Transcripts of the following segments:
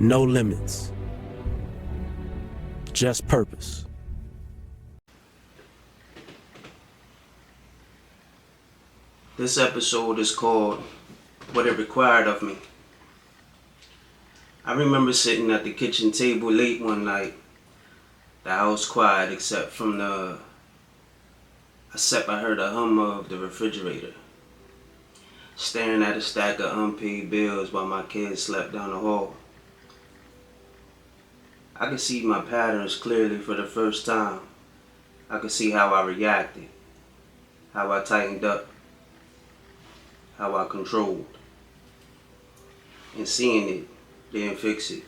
No limits. Just purpose. This episode is called What It Required of Me. I remember sitting at the kitchen table late one night. The house quiet except I heard a hum of the refrigerator. Staring at a stack of unpaid bills while my kids slept down the hall. I could see my patterns clearly for the first time. I could see how I reacted, how I tightened up, how I controlled. And seeing it didn't fix it.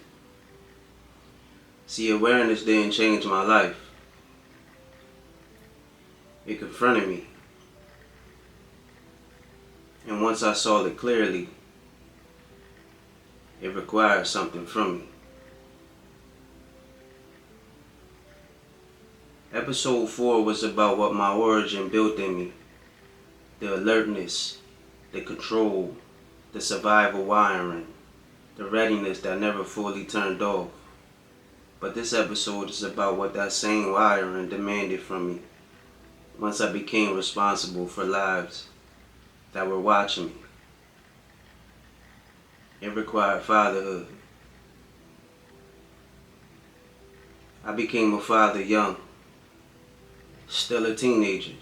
See, awareness didn't change my life. It confronted me. And once I saw it clearly, it required something from me. Episode 4 was about what my origin built in me. The alertness, the control, the survival wiring, the readiness that never fully turned off. But this episode is about what that same wiring demanded from me once I became responsible for lives that were watching me. It required fatherhood. I became a father young, still a teenager,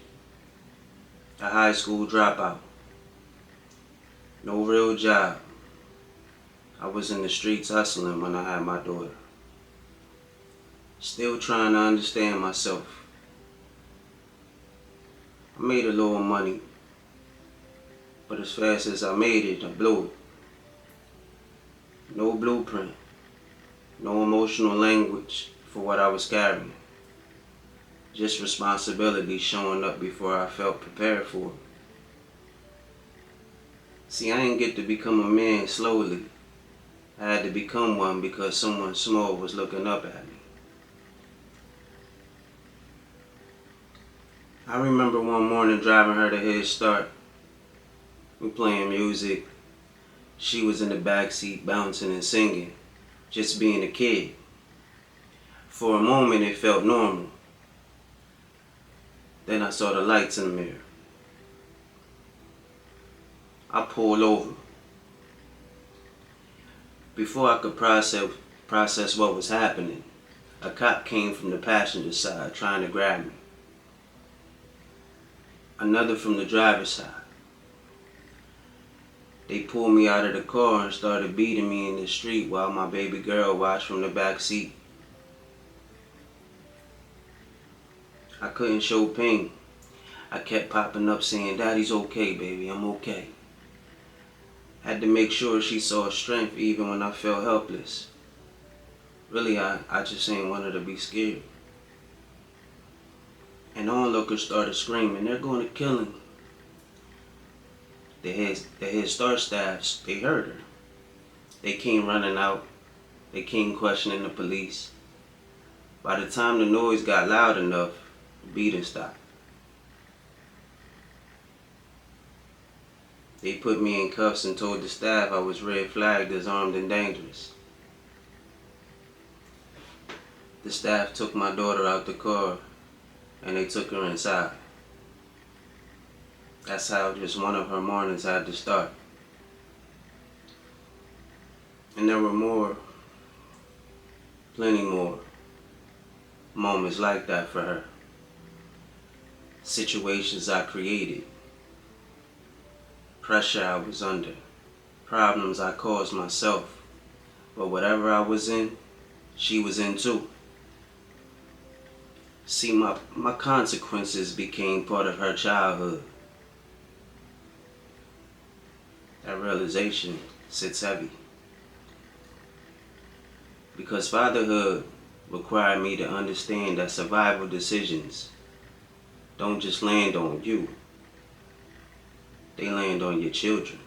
a high school dropout, no real job. I was in the streets hustling when I had my daughter. Still trying to understand myself. I made a little money, but as fast as I made it, I blew it. No blueprint, no emotional language for what I was carrying. Just responsibility showing up before I felt prepared for it. See, I didn't get to become a man slowly. I had to become one because someone small was looking up at me. I remember one morning driving her to Head Start. We playing music. She was in the back seat bouncing and singing, just being a kid. For a moment it felt normal. Then I saw the lights in the mirror. I pulled over. Before I could process what was happening, a cop came from the passenger side trying to grab me. Another from the driver's side. They pulled me out of the car and started beating me in the street while my baby girl watched from the back seat. I couldn't show pain. I kept popping up saying, "Daddy's okay, baby, I'm okay." Had to make sure she saw strength even when I felt helpless. Really, I just ain't wanted to be scared. And onlookers started screaming, "They're going to kill him." The Head Start staffs, they heard her. They came running out. They came questioning the police. By the time the noise got loud enough, the beating stopped. They put me in cuffs and told the staff I was red flagged as armed and dangerous. The staff took my daughter out the car and they took her inside. That's how just one of her mornings had to start. And there were more, plenty more, moments like that for her. Situations I created. Pressure I was under. Problems I caused myself. But whatever I was in, she was in too. See, my consequences became part of her childhood. That realization sits heavy. Because fatherhood required me to understand that survival decisions don't just land on you. They land on your children.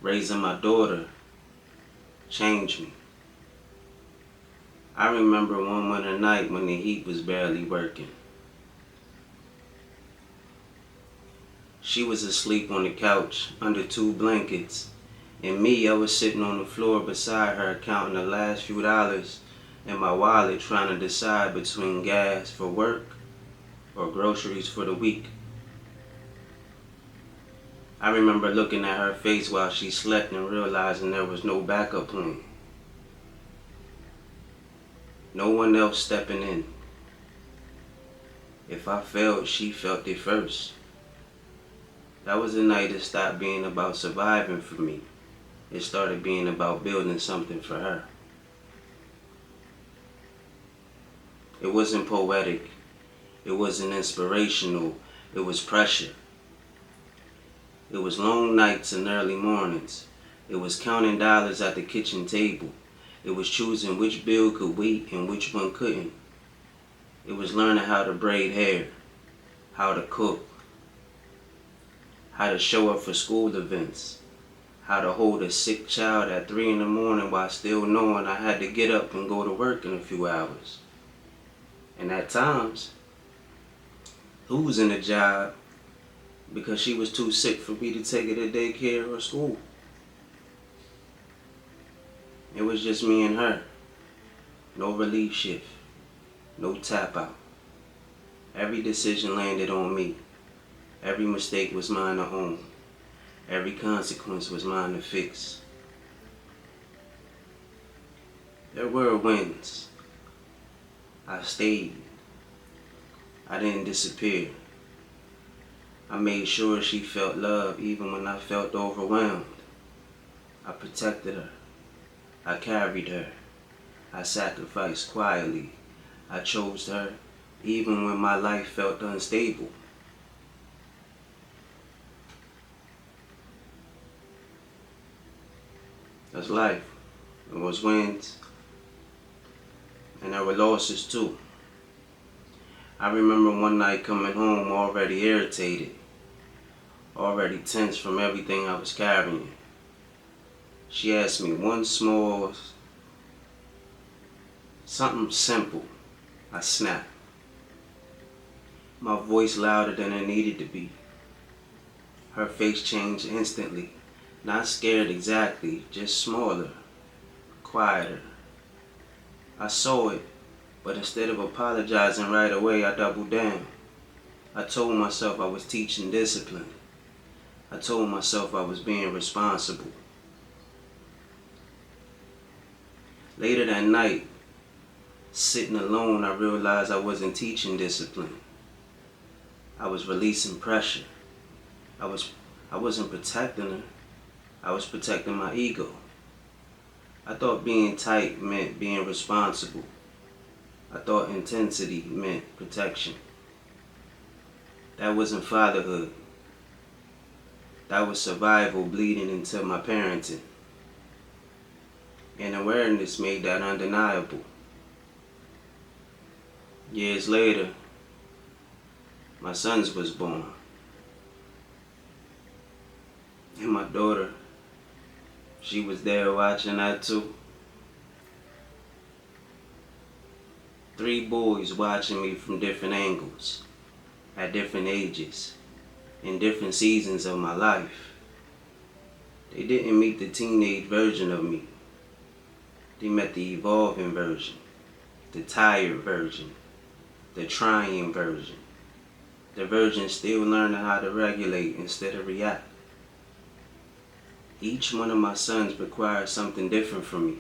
Raising my daughter changed me. I remember one winter night when the heat was barely working. She was asleep on the couch under 2 blankets, and me, I was sitting on the floor beside her counting the last few dollars in my wallet, trying to decide between gas for work or groceries for the week. I remember looking at her face while she slept and realizing there was no backup plan. No one else stepping in. If I failed, she felt it first. That was the night it stopped being about surviving for me. It started being about building something for her. It wasn't poetic. It wasn't inspirational. It was pressure. It was long nights and early mornings. It was counting dollars at the kitchen table. It was choosing which bill could wait and which one couldn't. It was learning how to braid hair, how to cook, how to show up for school events, how to hold a sick child at 3 in the morning while still knowing I had to get up and go to work in a few hours. And at times, losing a job because she was too sick for me to take her to daycare or school. It was just me and her. No relief shift. No tap out. Every decision landed on me. Every mistake was mine to own. Every consequence was mine to fix. There were wins. I stayed. I didn't disappear. I made sure she felt love even when I felt overwhelmed. I protected her. I carried her. I sacrificed quietly. I chose her even when my life felt unstable. That's life. There was wins and there were losses too. I remember one night coming home already irritated, already tense from everything I was carrying. She asked me one small, something simple. I snapped. My voice louder than it needed to be. Her face changed instantly. Not scared exactly, just smaller, quieter. I saw it, but instead of apologizing right away, I doubled down. I told myself I was teaching discipline. I told myself I was being responsible. Later that night, sitting alone, I realized I wasn't teaching discipline. I was releasing pressure. I wasn't protecting her. I was protecting my ego. I thought being tight meant being responsible. I thought intensity meant protection. That wasn't fatherhood. That was survival bleeding into my parenting. And awareness made that undeniable. Years later, my sons was born. And my daughter, she was there watching that too. 3 boys watching me from different angles, at different ages, in different seasons of my life. They didn't meet the teenage version of me. They met the evolving version, the tired version, the trying version, the version still learning how to regulate instead of react. Each one of my sons required something different from me.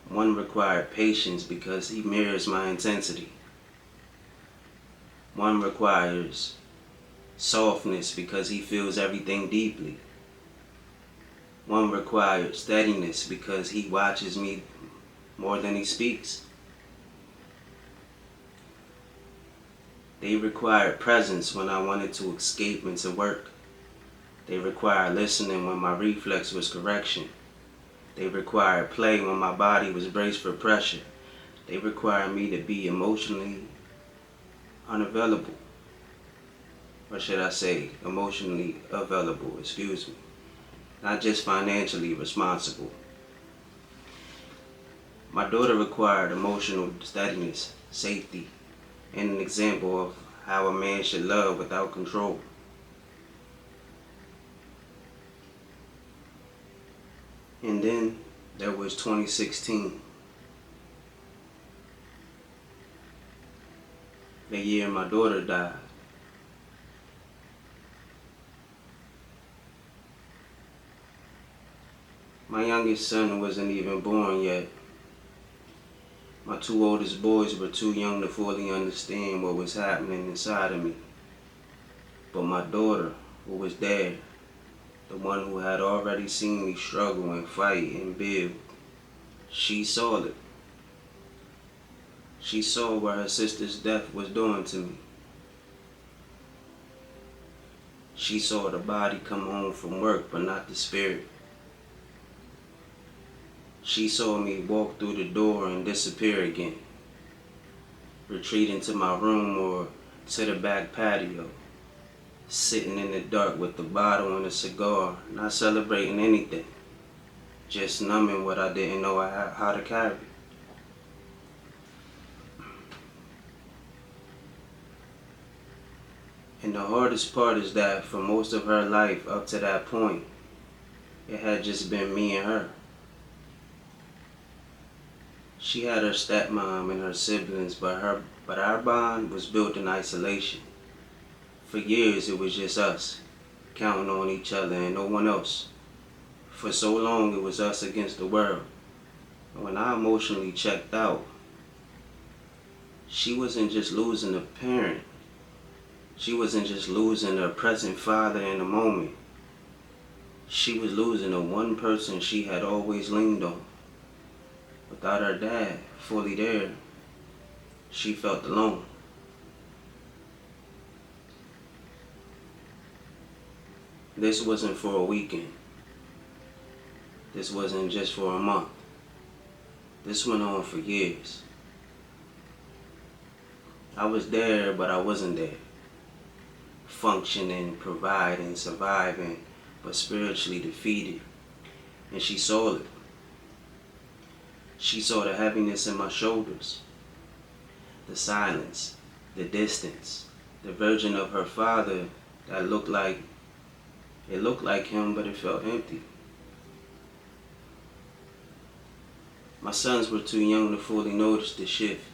One required patience because he mirrors my intensity. One requires softness because he feels everything deeply. One required steadiness because he watches me more than he speaks. They required presence when I wanted to escape into work. They required listening when my reflex was correction. They required play when my body was braced for pressure. They required me to be emotionally unavailable. Or should I say, emotionally available, excuse me. Not just financially responsible. My daughter required emotional steadiness, safety, and an example of how a man should love without control. And then there was 2016, the year my daughter died. My youngest son wasn't even born yet. My two oldest boys were too young to fully understand what was happening inside of me. But my daughter, who was there, the one who had already seen me struggle and fight and build, she saw it. She saw what her sister's death was doing to me. She saw the body come home from work, but not the spirit. She saw me walk through the door and disappear again, retreat into my room or to the back patio, sitting in the dark with the bottle and a cigar, not celebrating anything, just numbing what I didn't know how to carry. And the hardest part is that for most of her life up to that point, it had just been me and her. She had her stepmom and her siblings, but our bond was built in isolation. For years it was just us, counting on each other and no one else. For so long it was us against the world. And when I emotionally checked out, she wasn't just losing a parent. She wasn't just losing her present father in the moment. She was losing the one person she had always leaned on. Without her dad fully there, she felt alone. This wasn't for a weekend. This wasn't just for a month. This went on for years. I was there, but I wasn't there. Functioning, providing, surviving, but spiritually defeated. And she saw it. She saw the heaviness in my shoulders, the silence, the distance, the version of her father that looked like him, but it felt empty. My sons were too young to fully notice the shift,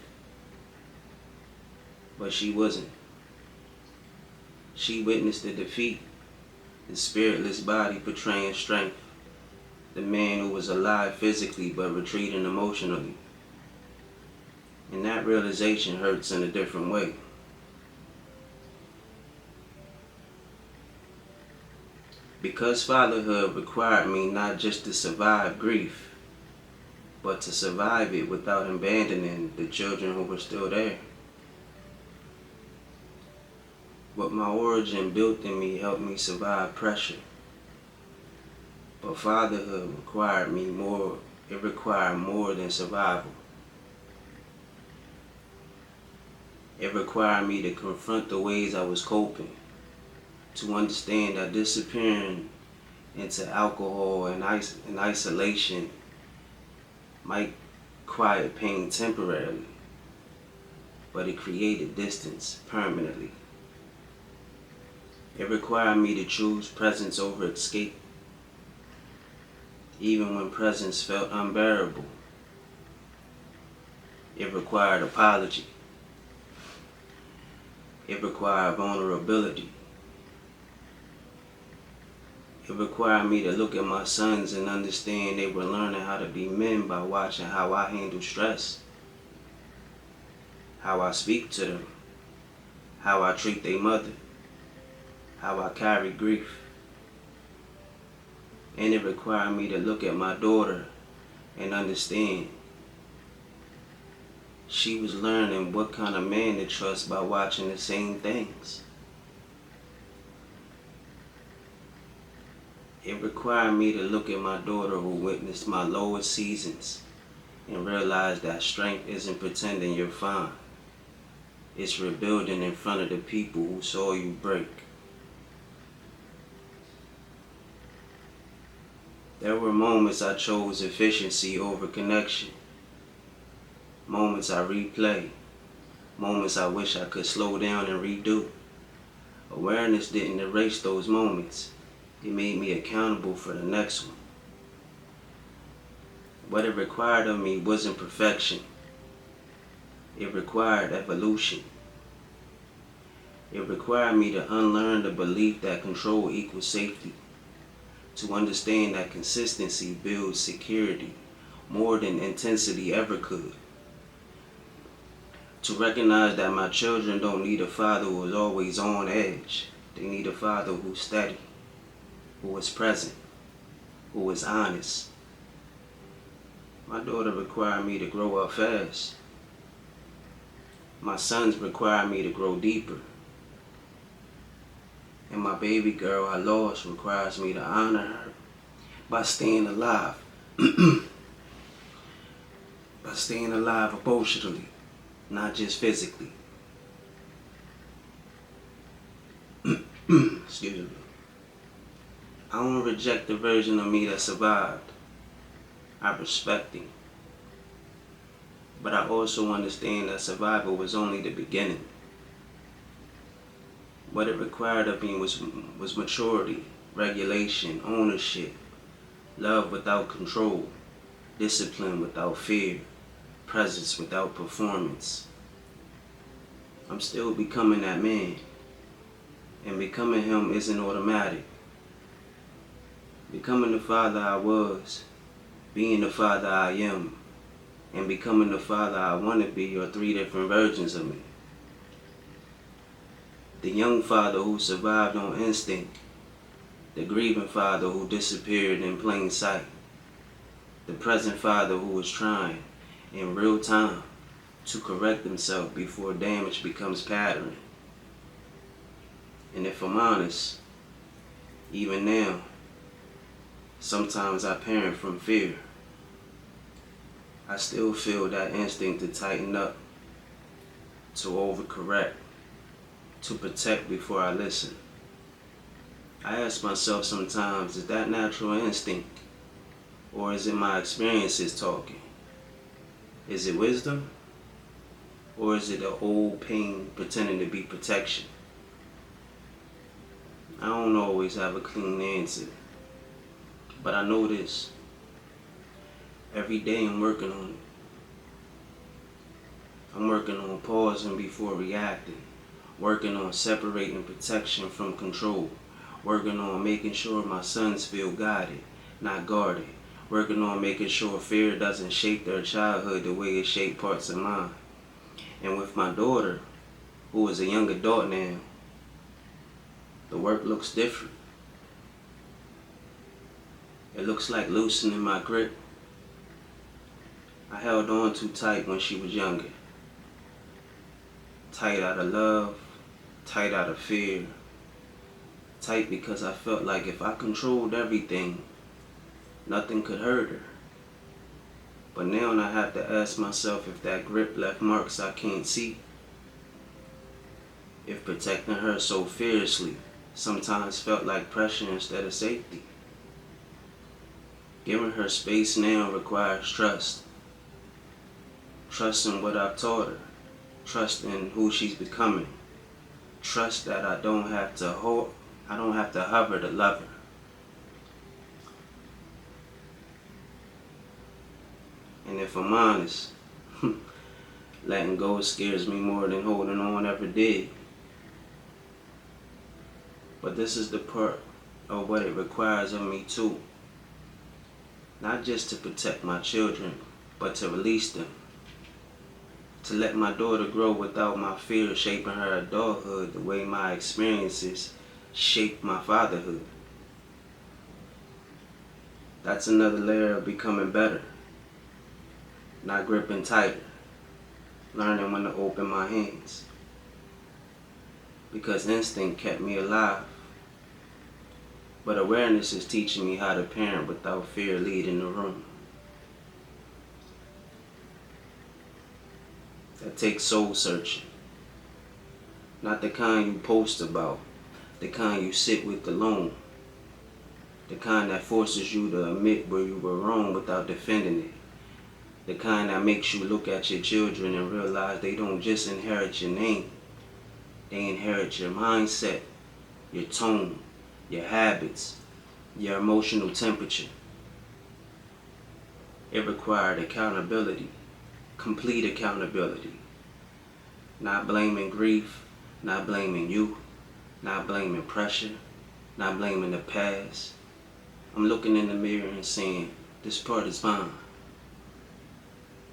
but she wasn't. She witnessed the defeat, the spiritless body portraying strength, the man who was alive physically but retreating emotionally. And that realization hurts in a different way. Because fatherhood required me not just to survive grief, but to survive it without abandoning the children who were still there. What my origin built in me helped me survive pressure. But fatherhood required me more. It required more than survival. It required me to confront the ways I was coping, to understand that disappearing into alcohol and isolation might quiet pain temporarily, but it created distance permanently. It required me to choose presence over escape, even when presence felt unbearable. It required apology. It required vulnerability. It required me to look at my sons and understand they were learning how to be men by watching how I handle stress, how I speak to them, how I treat their mother, how I carry grief. And it required me to look at my daughter and understand she was learning what kind of man to trust by watching the same things. It required me to look at my daughter who witnessed my lowest seasons and realize that strength isn't pretending you're fine. It's rebuilding in front of the people who saw you break. There were moments I chose efficiency over connection. Moments I replay. Moments I wish I could slow down and redo. Awareness didn't erase those moments. It made me accountable for the next one. What it required of me wasn't perfection. It required evolution. It required me to unlearn the belief that control equals safety, to understand that consistency builds security more than intensity ever could, to recognize that my children don't need a father who is always on edge. They need a father who's steady, who is present, who is honest. My daughter required me to grow up fast. My sons require me to grow deeper. And my baby girl I lost requires me to honor her by staying alive. By staying alive emotionally, not just physically. Excuse me. I don't reject the version of me that survived. I respect him. But I also understand that survival was only the beginning. What it required of me was maturity, regulation, ownership, love without control, discipline without fear, presence without performance. I'm still becoming that man, and becoming him isn't automatic. Becoming the father I was, being the father I am, and becoming the father I want to be are three different versions of me. The young father who survived on instinct, the grieving father who disappeared in plain sight, the present father who is trying, in real time, to correct himself before damage becomes pattern. And if I'm honest, even now, sometimes I parent from fear. I still feel that instinct to tighten up, to overcorrect, to protect before I listen. I ask myself sometimes, is that natural instinct? Or is it my experiences talking? Is it wisdom? Or is it the old pain pretending to be protection? I don't always have a clean answer. But I know this. Every day I'm working on it. I'm working on pausing before reacting. Working on separating protection from control. Working on making sure my sons feel guided, not guarded. Working on making sure fear doesn't shape their childhood the way it shaped parts of mine. And with my daughter, who is a young adult now, the work looks different. It looks like loosening my grip. I held on too tight when she was younger. Tight out of love, tight out of fear. Tight because I felt like if I controlled everything, nothing could hurt her. But now I have to ask myself if that grip left marks I can't see. If protecting her so fiercely sometimes felt like pressure instead of safety. Giving her space now requires trust. Trust in what I've taught her. Trust in who she's becoming. Trust that I don't have to hover to love her. And if I'm honest, letting go scares me more than holding on ever did. But this is the part of what it requires of me too. Not just to protect my children, but to release them. To let my daughter grow without my fear shaping her adulthood the way my experiences shaped my fatherhood. That's another layer of becoming better. Not gripping tighter. Learning when to open my hands. Because instinct kept me alive. But awareness is teaching me how to parent without fear leading the room. That takes soul searching. Not the kind you post about, the kind you sit with alone. The kind that forces you to admit where you were wrong without defending it. The kind that makes you look at your children and realize they don't just inherit your name. They inherit your mindset, your tone, your habits, your emotional temperature. It required accountability, complete accountability. Not blaming grief, not blaming you, not blaming pressure, not blaming the past. I'm looking in the mirror and saying, this part is mine.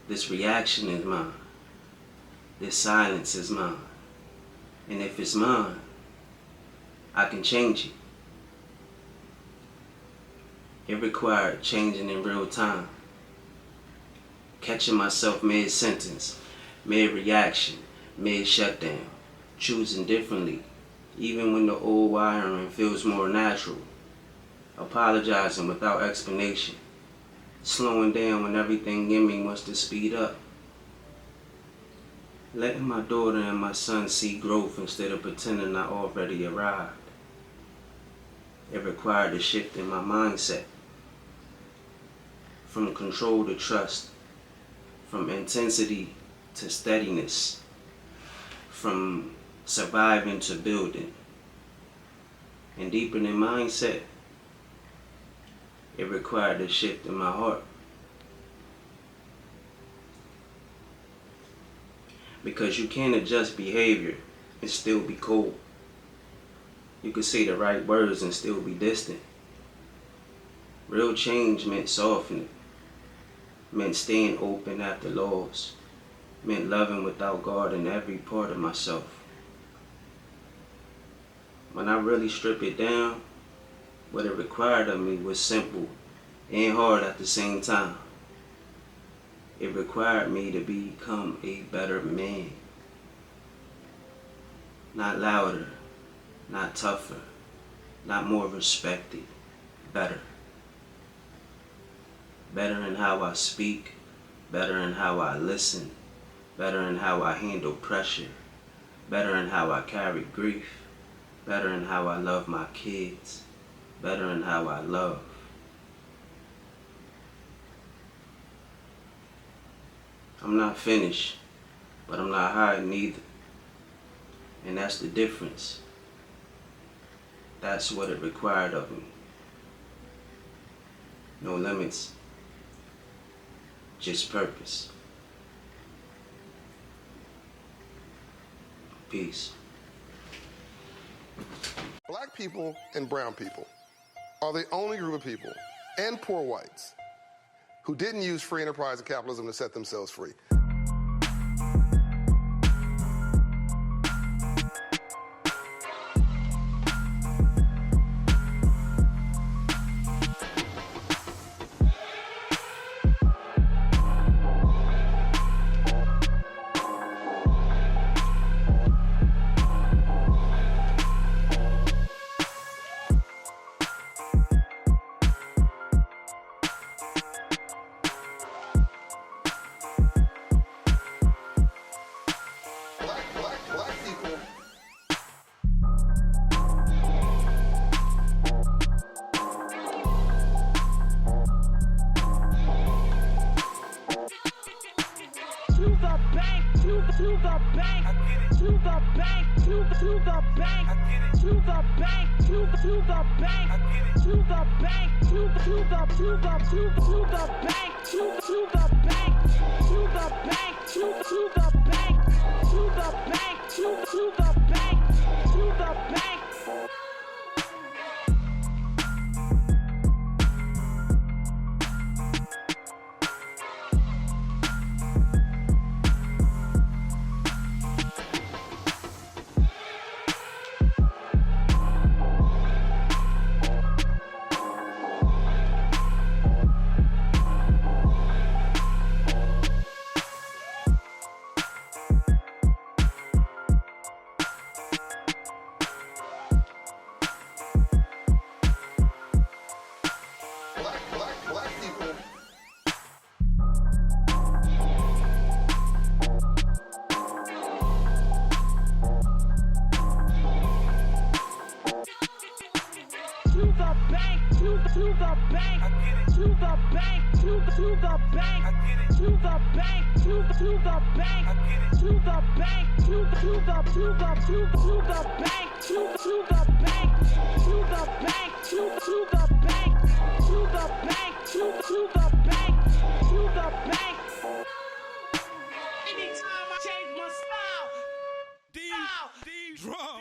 This reaction is mine. This silence is mine. And if it's mine, I can change it. It required changing in real time. Catching myself mid-sentence, mid-reaction, mid-shutdown. Choosing differently, even when the old wiring feels more natural. Apologizing without explanation. Slowing down when everything in me wants to speed up. Letting my daughter and my son see growth instead of pretending I already arrived. It required a shift in my mindset. From control to trust. From intensity to steadiness. From surviving to building. And deepening mindset, it required a shift in my heart. Because you can't adjust behavior and still be cold. You can say the right words and still be distant. Real change meant softening, meant staying open after loss, meant loving without guarding every part of myself. When I really strip it down, what it required of me was simple and hard at the same time. It required me to become a better man. Not louder, not tougher, not more respected, better. Better in how I speak, better in how I listen, better in how I handle pressure, better in how I carry grief, better in how I love my kids, better in how I love. I'm not finished, but I'm not hiding either. And that's the difference. That's what it required of me. No limits, just purpose. Peace. Black people and brown people are the only group of people, and poor whites, who didn't use free enterprise and capitalism to set themselves free. To the bank. drum.